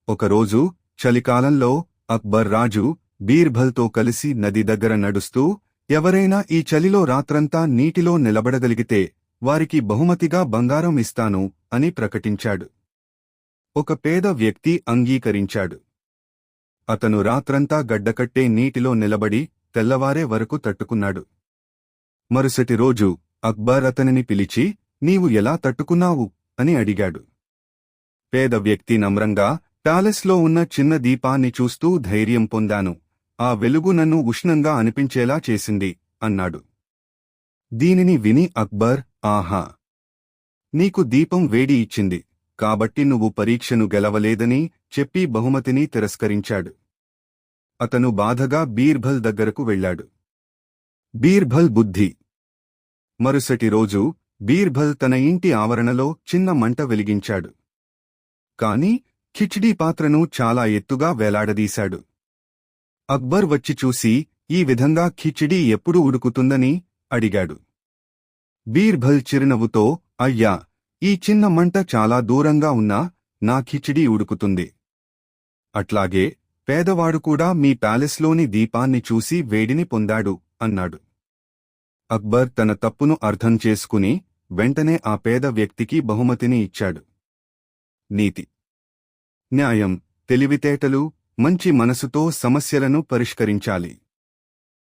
ఒకరోజు చలికాలంలో అక్బర్ రాజు బీర్బల్తో కలిసి నది దగ్గర నడుస్తూ, ఎవరైనా ఈ చలిలో రాత్రంతా నీటిలో నిలబడగలిగితే వారికి బహుమతిగా బంగారం ఇస్తాను అని ప్రకటించాడు. ఒక పేద వ్యక్తి అంగీకరించాడు. అతను రాత్రంతా గడ్డకట్టే నీటిలో నిలబడి తెల్లవారే వరకు తట్టుకున్నాడు. మరుసటి రోజు అక్బర్ అతనిని పిలిచి, నీవు ఎలా తట్టుకున్నావు అని అడిగాడు. పేద వ్యక్తి నమ్రంగా, ప్యాలెస్లో ఉన్న చిన్న దీపాన్ని చూస్తూ ధైర్యం పొందాను. ఆ వెలుగు నన్ను ఉష్ణంగా అనిపించేలా చేసింది అన్నాడు. దీనిని విని అక్బర్, ఆహా! నీకు దీపం వేడి ఇచ్చింది కాబట్టి నువ్వు పరీక్షను గెలవలేదని చెప్పి బహుమతిని తిరస్కరించాడు. అతను బాధగా బీర్బల్ దగ్గరకు వెళ్లాడు. బీర్బల్ బుద్ధి. మరుసటి రోజు బీర్బల్ తన ఇంటి ఆవరణలో చిన్న మంట వెలిగించాడు. కాని ఖిచ్డీ పాత్రను చాలా ఎత్తుగా వేలాడదీశాడు. అక్బర్ వచ్చి చూసి, ఈ విధంగా ఖిచ్డీ ఎప్పుడు ఉడుకుతుందని అడిగాడు. బీర్బల్ చిరునవ్వుతో, అయ్యా, ఈ చిన్న మంట చాలా దూరంగా ఉన్నా నా ఖిచ్డీ ఉడుకుతుంది. అట్లాగే పేదవాడు కూడా మీ ప్యాలెస్లోని దీపాన్ని చూసి వేడిని పొందాడు అన్నాడు. అక్బర్ తన తప్పును అర్థం చేసుకుని వెంటనే ఆ పేద వ్యక్తికి బహుమతిని ఇచ్చాడు. నీతి, న్యాయం, తెలివితేటలు, మంచి మనసుతో సమస్యలను పరిష్కరించాలి.